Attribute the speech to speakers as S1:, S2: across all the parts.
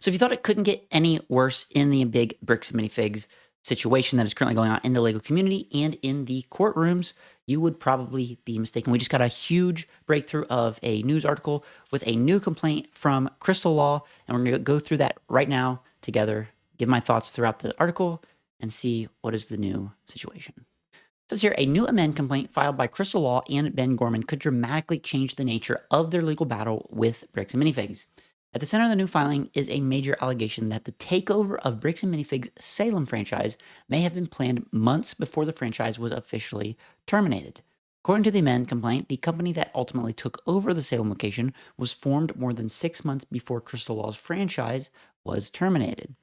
S1: So if you thought it couldn't get any worse in the big Bricks Minifigs situation that is currently going on in the legal community and in the courtrooms, you would probably be mistaken. We just got a huge breakthrough of a news article with a new complaint from Chrystal Law, and we're going to go through that right now together, give my thoughts throughout the article, and see what is the new situation. It says here, a new amend complaint filed by Chrystal Law and Ben Gorman could dramatically change the nature of their legal battle with Bricks and Minifigs. At the center of the new filing is a major allegation that the takeover of Bricks and Minifigs' Salem franchise may have been planned months before the franchise was officially terminated. According to the amend complaint, the company that ultimately took over the Salem location was formed more than 6 months before Chrystal Law's franchise was terminated.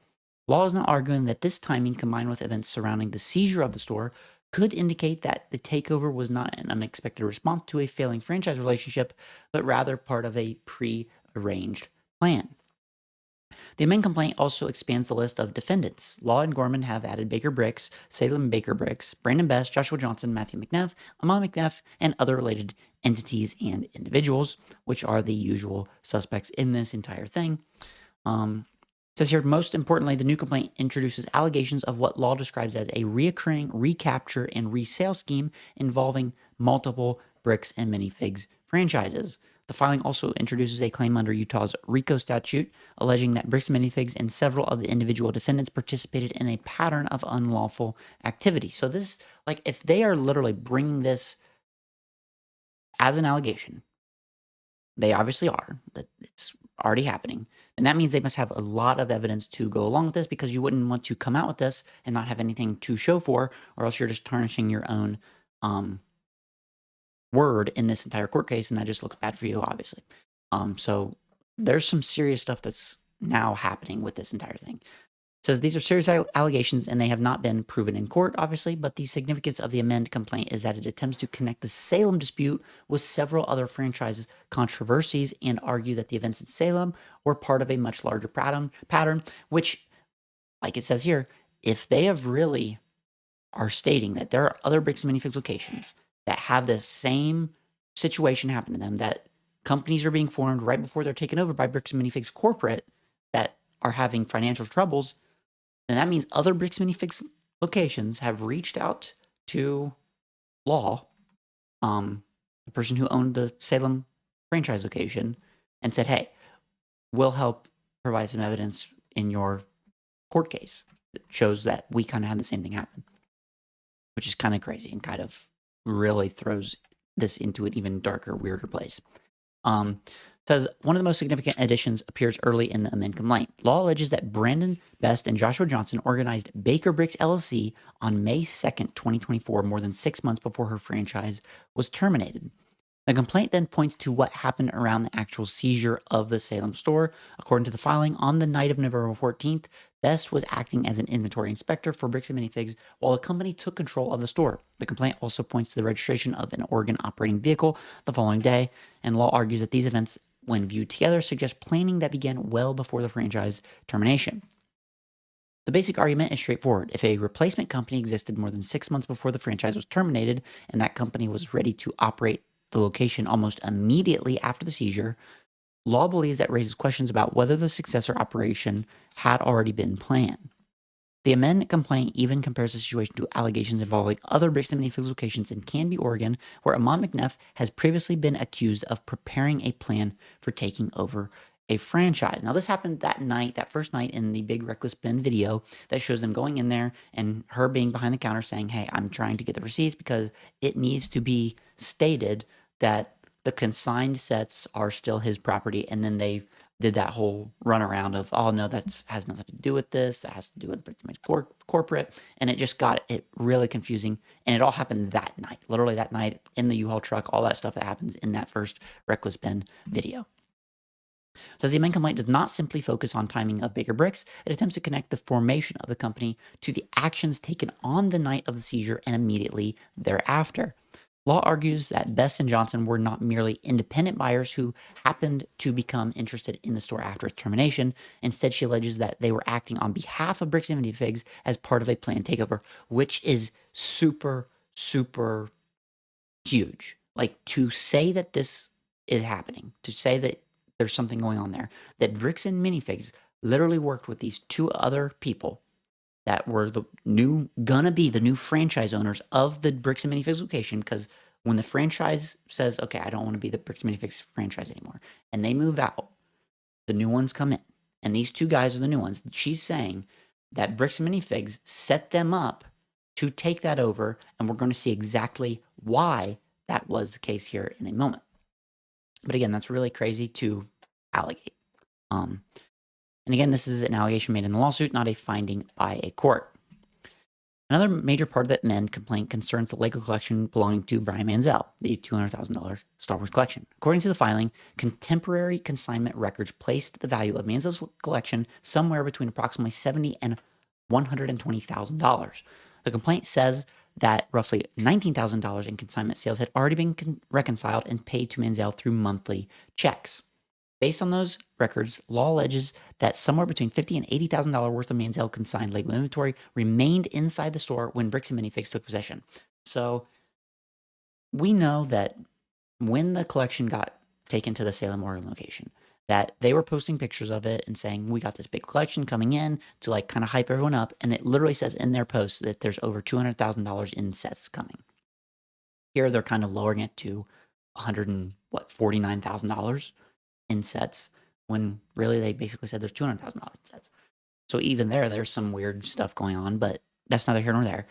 S1: Law is now arguing that this timing, combined with events surrounding the seizure of the store, could indicate that the takeover was not an unexpected response to a failing franchise relationship, but rather part of a pre-arranged plan. The amended complaint also expands the list of defendants. Law and Gorman have added Baker Bricks, Salem Baker Bricks, Brandon Best, Joshua Johnson, Matthew McNeff, Amal McNeff, and other related entities and individuals, which are the usual suspects in this entire thing. It says here, most importantly, the new complaint introduces allegations of what Law describes as a reoccurring recapture and resale scheme involving multiple Bricks and Minifigs franchises. The filing also introduces a claim under Utah's RICO statute, alleging that Bricks and Minifigs and several of the individual defendants participated in a pattern of unlawful activity. So this, like, if they are literally bringing this as an allegation, they obviously are, that it's already happening. And that means they must have a lot of evidence to go along with this, because you wouldn't want to come out with this and not have anything to show for, or else you're just tarnishing your own word in this entire court case, and that just looks bad for you, obviously. So there's some serious stuff that's now happening with this entire thing. It says these are serious allegations and they have not been proven in court, obviously, but the significance of the amended complaint is that it attempts to connect the Salem dispute with several other franchises controversies and argue that the events in Salem were part of a much larger pattern, which, like it says here, if they have really are stating that there are other Bricks and Minifigs locations that have the same situation happen to them, that companies are being formed right before they're taken over by Bricks and Minifigs corporate that are having financial troubles, then that means other Bricks Minifigs locations have reached out to Law, the person who owned the Salem franchise location, and said, hey, we'll help provide some evidence in your court case that shows that we kind of had the same thing happen, which is kind of crazy and kind of really throws this into an even darker, weirder place. Says one of the most significant additions appears early in the amended complaint. Law alleges that Brandon Best and Joshua Johnson organized Baker Bricks LLC on May 2nd, 2024, more than 6 months before her franchise was terminated. The complaint then points to what happened around the actual seizure of the Salem store. According to the filing, on the night of November 14th, Best was acting as an inventory inspector for Bricks and Minifigs while the company took control of the store. The complaint also points to the registration of an Oregon operating vehicle the following day, and Law argues that these events, when viewed together, suggest planning that began well before the franchise termination. The basic argument is straightforward. If a replacement company existed more than 6 months before the franchise was terminated, and that company was ready to operate the location almost immediately after the seizure, Law believes that raises questions about whether the successor operation had already been planned. The amended complaint even compares the situation to allegations involving other Bricks and Minifigs locations in Canby, Oregon, where Amon McNeff has previously been accused of preparing a plan for taking over a franchise. Now, this happened that night, that first night in the Big Reckless Ben video that shows them going in there and her being behind the counter saying, hey, I'm trying to get the receipts because it needs to be stated that the consigned sets are still his property. And then they did that whole runaround of, oh, no, that has nothing to do with this. That has to do with the corporate. And it just got it really confusing. And it all happened that night, literally that night in the U-Haul truck, all that stuff that happens in that first Reckless Ben video. It says the amended complaint does not simply focus on timing of Baker Bricks. It attempts to connect the formation of the company to the actions taken on the night of the seizure and immediately thereafter. Law argues that Best and Johnson were not merely independent buyers who happened to become interested in the store after its termination. Instead, she alleges that they were acting on behalf of Bricks and Minifigs as part of a planned takeover, which is super, super huge. Like, to say that this is happening, to say that there's something going on there, that Bricks and Minifigs literally worked with these two other people that were gonna be the new franchise owners of the Bricks and Minifigs location. Because when the franchise says, okay, I don't want to be the Bricks and Minifigs franchise anymore, and they move out, the new ones come in. And these two guys are the new ones. She's saying that Bricks and Minifigs set them up to take that over, and we're going to see exactly why that was the case here in a moment. But again, that's really crazy to allegate. And again, this is an allegation made in the lawsuit, not a finding by a court. Another major part of that Mend complaint concerns the Lego collection belonging to Brian Mansell, the $200,000 Star Wars collection. According to the filing, contemporary consignment records placed the value of Mansell's collection somewhere between approximately $70,000 and $120,000. The complaint says that roughly $19,000 in consignment sales had already been reconciled and paid to Mansell through monthly checks. Based on those records, law alleges that somewhere between $50,000 and $80,000 worth of Mansell consigned Lego inventory remained inside the store when Bricks and Minifigs took possession. So we know that when the collection got taken to the Salem, Oregon location, that they were posting pictures of it and saying, we got this big collection coming in to like kind of hype everyone up. And it literally says in their post that there's over $200,000 in sets coming. Here they're kind of lowering it to $149,000 in sets, when really they basically said there's $200,000 in sets. So even there's some weird stuff going on, but that's neither here nor there.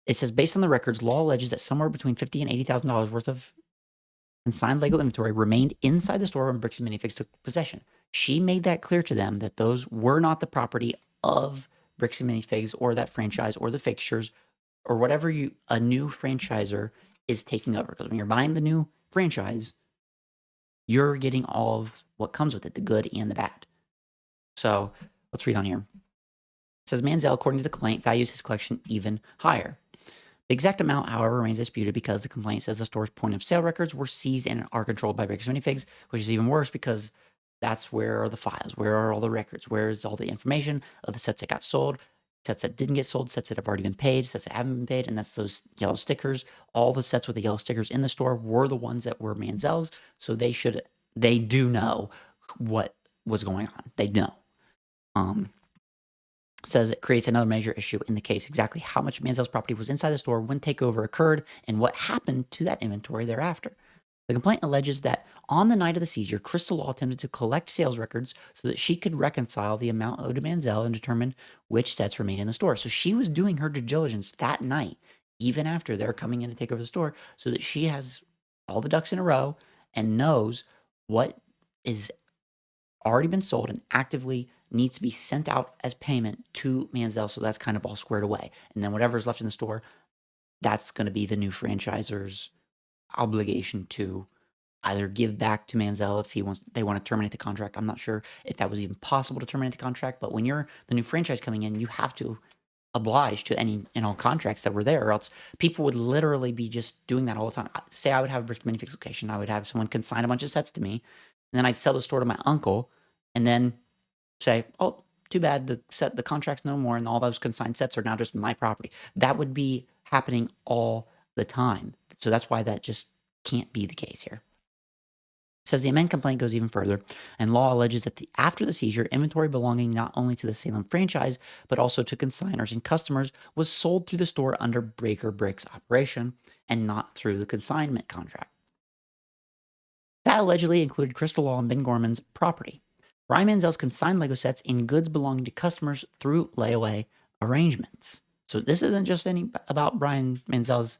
S1: It says, based on the records, law alleges that somewhere between $50,000 and $80,000 worth of consigned Lego inventory remained inside the store when Bricks and Minifigs took possession. She made that clear to them that those were not the property of Bricks and Minifigs or that franchise or the fixtures or whatever a new franchisor is taking over. Because when you're buying the new franchise, you're getting all of what comes with it, the good and the bad. So let's read on here. It says Mansell, according to the complaint, values his collection even higher. The exact amount, however, remains disputed because the complaint says the store's point of sale records were seized and are controlled by Bricks Minifigs, which is even worse because that's where are the files, where are all the records, where is all the information of the sets that got sold, sets that didn't get sold, sets that have already been paid, sets that haven't been paid, and that's those yellow stickers. All the sets with the yellow stickers in the store were the ones that were Mansell's, so they do know what was going on. They know. Says it creates another major issue in the case, exactly how much Mansell's property was inside the store when takeover occurred and what happened to that inventory thereafter. The complaint alleges that on the night of the seizure, Chrystal Law attempted to collect sales records so that she could reconcile the amount owed to Mansell and determine which sets remained in the store. So she was doing her due diligence that night, even after they're coming in to take over the store, so that she has all the ducks in a row and knows what is already been sold and actively needs to be sent out as payment to Mansell. So that's kind of all squared away. And then whatever's left in the store, that's going to be the new franchisor's obligation to either give back to Mansell if they want to terminate the contract. I'm not sure if that was even possible to terminate the contract, but when you're the new franchise coming in, you have to oblige to any and all contracts that were there, or else people would literally be just doing that all the time. Say I would have a Bricks Minifigs location, I would have someone consign a bunch of sets to me, and then I'd sell the store to my uncle, and then say, oh, too bad, the contract's no more, and all those consigned sets are now just my property. That would be happening all the time. So that's why that just can't be the case here. It says the amended complaint goes even further, and law alleges that after the seizure, inventory belonging not only to the Salem franchise, but also to consignors and customers was sold through the store under Breaker Bricks operation and not through the consignment contract. That allegedly included Chrystal Law-Gorman's property. Brian Mansell's consigned Lego sets in goods belonging to customers through layaway arrangements. So this isn't just about Brian Mansell's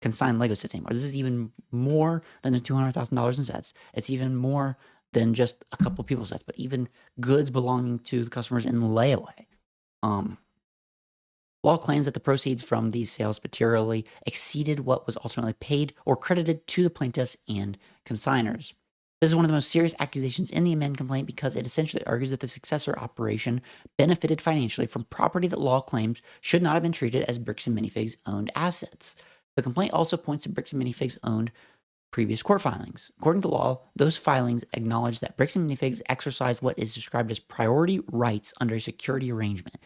S1: consigned Lego sets anymore. This is even more than the $200,000 in sets. It's even more than just a couple people's sets, but even goods belonging to the customers in layaway. Law claims that the proceeds from these sales materially exceeded what was ultimately paid or credited to the plaintiffs and consignors. This is one of the most serious accusations in the amended complaint because it essentially argues that the successor operation benefited financially from property that law claims should not have been treated as Bricks and Minifigs owned assets. The complaint also points to Bricks and Minifigs owned previous court filings. According to law, those filings acknowledge that Bricks and Minifigs exercised what is described as priority rights under a security arrangement,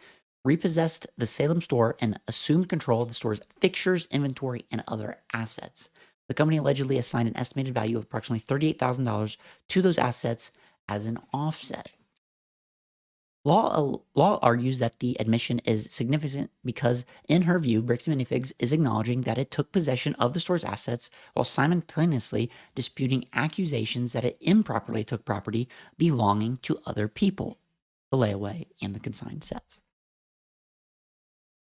S1: repossessed the Salem store, and assumed control of the store's fixtures, inventory, and other assets. The company allegedly assigned an estimated value of approximately $38,000 to those assets as an offset. Law argues that the admission is significant because, in her view, Bricks Minifigs is acknowledging that it took possession of the store's assets while simultaneously disputing accusations that it improperly took property belonging to other people, the layaway and the consigned sets.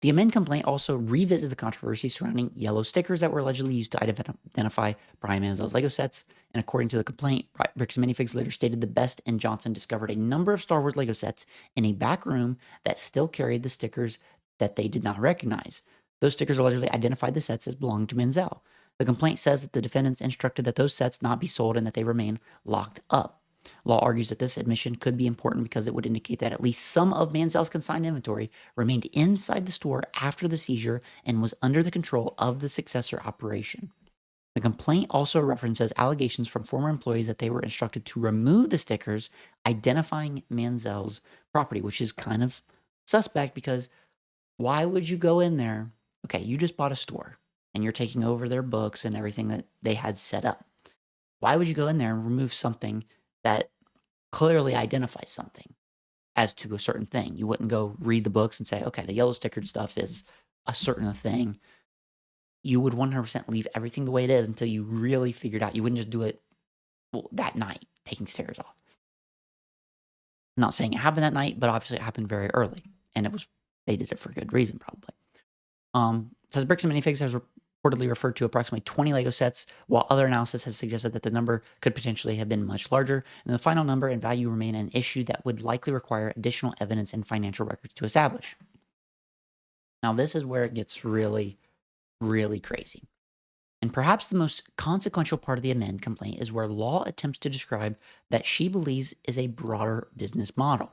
S1: The amend complaint also revisits the controversy surrounding yellow stickers that were allegedly used to identify Brian Mansell's Lego sets. And according to the complaint, Bricks Minifigs later stated the Best and Johnson discovered a number of Star Wars Lego sets in a back room that still carried the stickers that they did not recognize. Those stickers allegedly identified the sets as belonging to Mansell. The complaint says that the defendants instructed that those sets not be sold and that they remain locked up. Law argues that this admission could be important because it would indicate that at least some of Mansell's consigned inventory remained inside the store after the seizure and was under the control of the successor operation. The complaint also references allegations from former employees that they were instructed to remove the stickers identifying Mansell's property, which is kind of suspect because why would you go in there? Okay, you just bought a store and you're taking over their books and everything that they had set up. Why would you go in there and remove something that clearly identifies something as to a certain thing? You wouldn't go read the books and say, okay, the yellow stickered stuff is a certain thing. You would 100% leave everything the way it is until you really figured out. You wouldn't just do it that night, taking stickers off. I'm not saying it happened that night, but obviously it happened very early. And they did it for good reason, probably. It says Bricks and Minifigs has reportedly referred to approximately 20 Lego sets, while other analysis has suggested that the number could potentially have been much larger, and the final number and value remain an issue that would likely require additional evidence and financial records to establish. Now, this is where it gets really, really crazy. And perhaps the most consequential part of the amend complaint is where Law attempts to describe that she believes is a broader business model.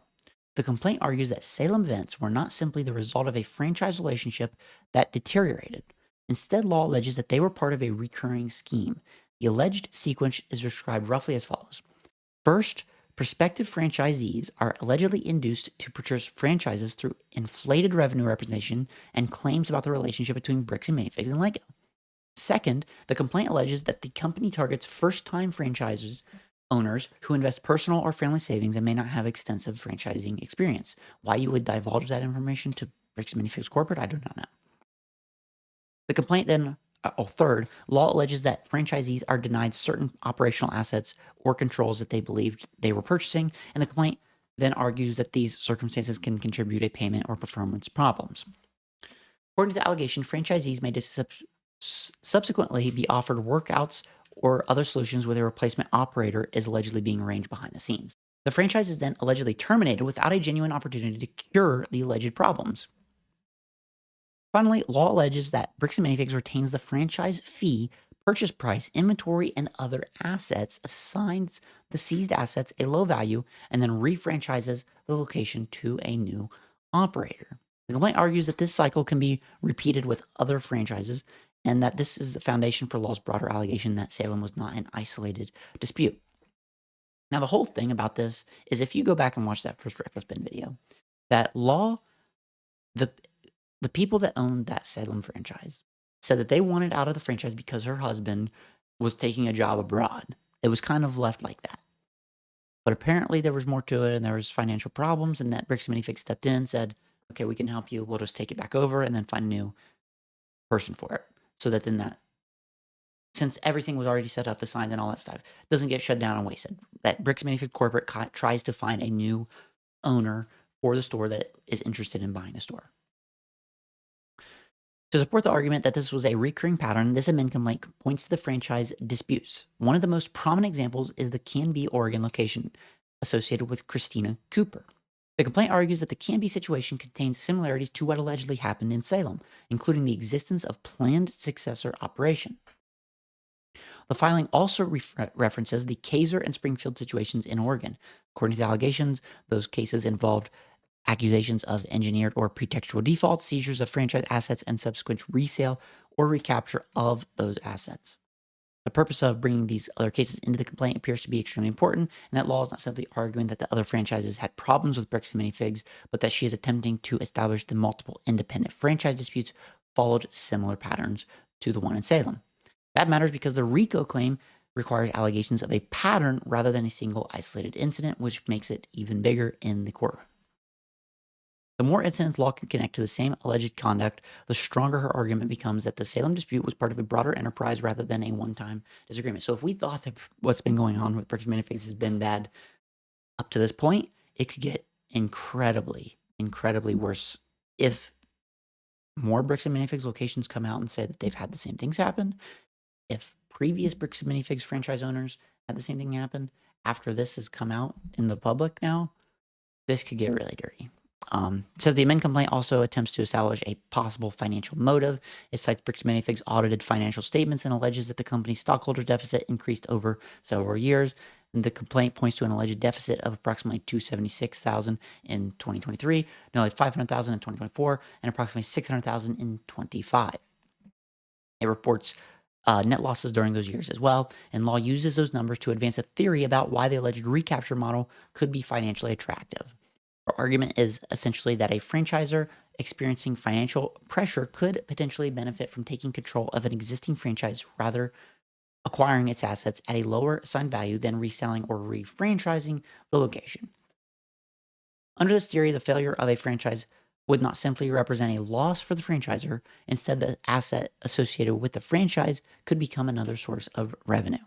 S1: The complaint argues that Salem events were not simply the result of a franchise relationship that deteriorated. Instead, Law alleges that they were part of a recurring scheme. The alleged sequence is described roughly as follows. First, prospective franchisees are allegedly induced to purchase franchises through inflated revenue representation and claims about the relationship between Bricks and Minifigs and Lego. Second, the complaint alleges that the company targets first-time franchises owners who invest personal or family savings and may not have extensive franchising experience. Why you would divulge that information to Bricks Minifigs Corporate, I do not know. The complaint then, third, Law alleges that franchisees are denied certain operational assets or controls that they believed they were purchasing, and the complaint then argues that these circumstances can contribute a payment or performance problems. According to the allegation, franchisees may subsequently be offered workouts or other solutions where a replacement operator is allegedly being arranged behind the scenes. The franchise is then allegedly terminated without a genuine opportunity to cure the alleged problems. Finally, Law alleges that Bricks and Minifigs retains the franchise fee, purchase price, inventory, and other assets, assigns the seized assets a low value, and then refranchises the location to a new operator. The complaint argues that this cycle can be repeated with other franchises, and that this is the foundation for Law's broader allegation that Salem was not an isolated dispute. Now, the whole thing about this is if you go back and watch that first Reckless Bin video, that Law, the people that owned that Salem franchise said that they wanted out of the franchise because her husband was taking a job abroad. It was kind of left like that. But apparently there was more to it and there was financial problems, and that Bricks Minifigs stepped in and said, okay, we can help you. We'll just take it back over and then find a new person for it. So that then since everything was already set up, the signs and all that stuff, doesn't get shut down and wasted. That Bricks Minifigs Corporate tries to find a new owner for the store that is interested in buying the store. To support the argument that this was a recurring pattern, this amend complaint points to the franchise disputes. One of the most prominent examples is the Canby, Oregon location associated with Christina Cooper. The complaint argues that the Canby situation contains similarities to what allegedly happened in Salem, including the existence of planned successor operation. The filing also references the Kaiser and Springfield situations in Oregon. According to the allegations, those cases involved accusations of engineered or pretextual defaults, seizures of franchise assets, and subsequent resale or recapture of those assets. The purpose of bringing these other cases into the complaint appears to be extremely important, and that Law is not simply arguing that the other franchises had problems with Bricks and Minifigs, but that she is attempting to establish the multiple independent franchise disputes followed similar patterns to the one in Salem. That matters because the RICO claim requires allegations of a pattern rather than a single isolated incident, which makes it even bigger in the courtroom. The more incidents Law can connect to the same alleged conduct, the stronger her argument becomes that the Salem dispute was part of a broader enterprise rather than a one-time disagreement. So if we thought that what's been going on with Bricks Minifigs has been bad up to this point, it could get incredibly, incredibly worse if more Bricks and Minifigs locations come out and say that they've had the same things happen. If previous Bricks and Minifigs franchise owners had the same thing happen, after this has come out in the public now, this could get really dirty. It says the amended complaint also attempts to establish a possible financial motive. It cites Bricks Minifigs' audited financial statements and alleges that the company's stockholder deficit increased over several years. And the complaint points to an alleged deficit of approximately $276,000 in 2023, nearly $500,000 in 2024, and approximately $600,000 in 2025. It reports net losses during those years as well, and Law uses those numbers to advance a theory about why the alleged recapture model could be financially attractive. Our argument is essentially that a franchisor experiencing financial pressure could potentially benefit from taking control of an existing franchise, rather acquiring its assets at a lower assigned value than reselling or refranchising the location. Under this theory, the failure of a franchise would not simply represent a loss for the franchisor. Instead, the asset associated with the franchise could become another source of revenue.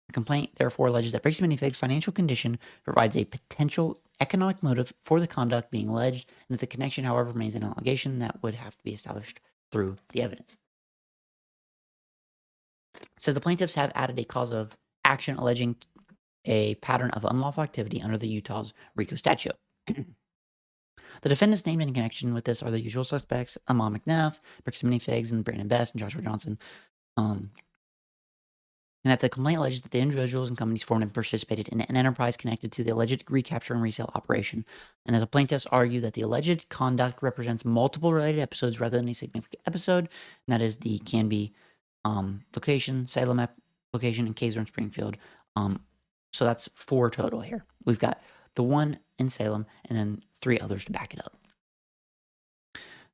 S1: The complaint therefore alleges that Bricks Minifigs' financial condition provides a potential economic motive for the conduct being alleged, and that the connection, however, remains an allegation that would have to be established through the evidence. It says the plaintiffs have added a cause of action alleging a pattern of unlawful activity under the Utah's RICO statute. The defendants named in connection with this are the usual suspects: Amon McNeff, Bricks Minifigs, and Brandon Best, and Joshua Johnson. And that the complaint alleges that the individuals and companies formed and participated in an enterprise connected to the alleged recapture and resale operation, and that the plaintiffs argue that the alleged conduct represents multiple related episodes rather than a significant episode, and that is the Canby location, Salem location, and Kaiser and Springfield. So that's 4 total here. We've got the one in Salem and then 3 others to back it up.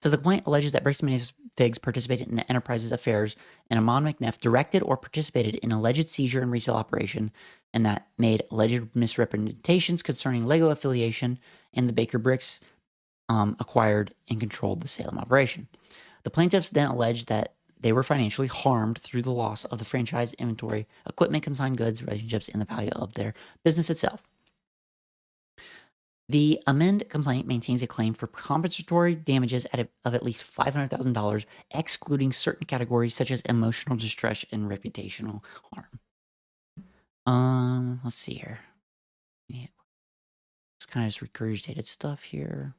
S1: So the complaint alleges that Bricks Minifigs participated in the enterprise's affairs, and Amon McNeff directed or participated in alleged seizure and resale operation, and that made alleged misrepresentations concerning Lego affiliation, and the Baker Bricks acquired and controlled the Salem operation. The plaintiffs then alleged that they were financially harmed through the loss of the franchise inventory, equipment, consigned goods, relationships, and the value of their business itself. The amended complaint maintains a claim for compensatory damages of at least $500,000, excluding certain categories such as emotional distress and reputational harm. Let's see here. Yeah. It's kind of just regurgitated stuff here.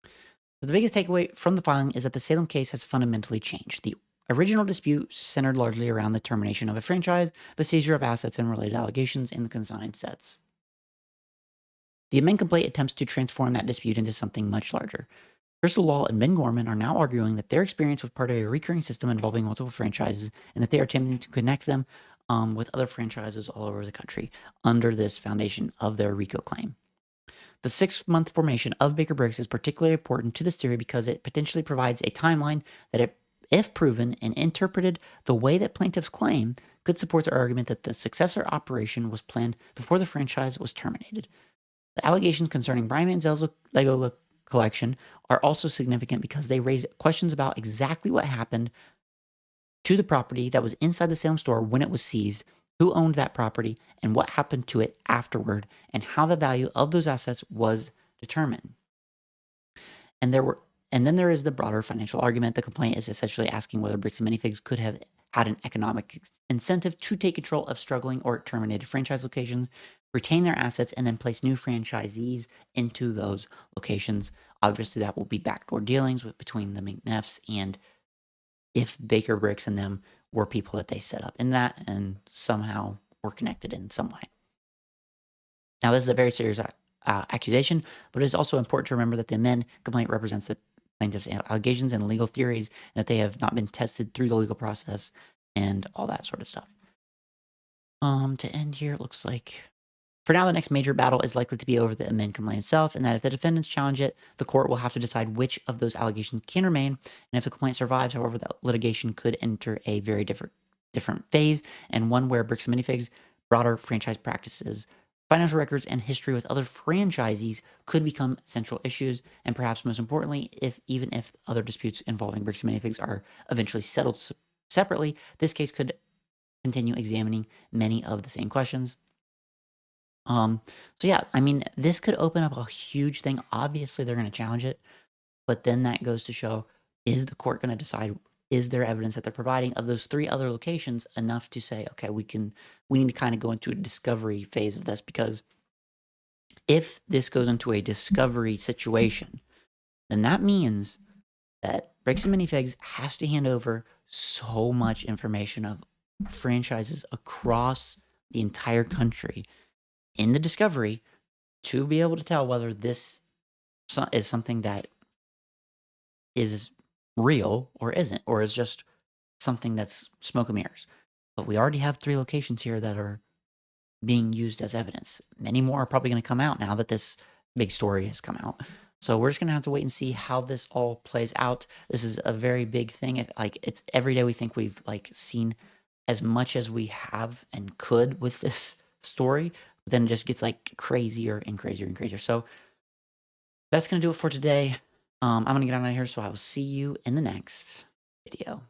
S1: So the biggest takeaway from the filing is that the Salem case has fundamentally changed. The original dispute centered largely around the termination of a franchise, the seizure of assets, and related allegations in the consigned sets. The amended complaint attempts to transform that dispute into something much larger. Chrystal Law and Gorman are now arguing that their experience was part of a recurring system involving multiple franchises, and that they are attempting to connect them with other franchises all over the country under this foundation of their RICO claim. The 6-month formation of Baker Bricks is particularly important to this theory because it potentially provides a timeline that, if proven and interpreted the way that plaintiffs claim, could support their argument that the successor operation was planned before the franchise was terminated. The allegations concerning Brian Mansell's Lego collection are also significant because they raise questions about exactly what happened to the property that was inside the Salem store when it was seized, who owned that property, and what happened to it afterward, and how the value of those assets was determined. And then there is the broader financial argument. The complaint is essentially asking whether Bricks and Minifigs could have had an economic incentive to take control of struggling or terminated franchise locations, retain their assets, and then place new franchisees into those locations. Obviously, that will be backdoor dealings between the McNeffs, and if Baker Bricks and them were people that they set up in that and somehow were connected in some way. Now, this is a very serious accusation, but it is also important to remember that the amended complaint represents the plaintiff's allegations and legal theories, and that they have not been tested through the legal process and all that sort of stuff. To end here, it looks like, for now, the next major battle is likely to be over the amended complaint itself, and that if the defendants challenge it, the court will have to decide which of those allegations can remain, and if the complaint survives, however, that litigation could enter a very different different phase, and one where Bricks Minifigs, broader franchise practices, financial records, and history with other franchisees could become central issues. And perhaps most importantly, even if other disputes involving Bricks Minifigs are eventually settled separately, this case could continue examining many of the same questions. So yeah, I mean, this could open up a huge thing. Obviously, they're going to challenge it, but then that goes to show, is the court going to decide, is there evidence that they're providing of those 3 other locations enough to say, okay, we need to kind of go into a discovery phase of this, because if this goes into a discovery situation, then that means that Bricks and Minifigs has to hand over so much information of franchises across the entire country in the discovery to be able to tell whether this is something that is real or isn't, or is just something that's smoke and mirrors. But we already have 3 locations here that are being used as evidence. Many more are probably going to come out now that this big story has come out. So we're just going to have to wait and see how this all plays out. This is a very big thing. It's every day we think we've seen as much as we have and could with this story, but then it just gets crazier and crazier and crazier. So that's going to do it for today. I'm going to get out of here, so I will see you in the next video.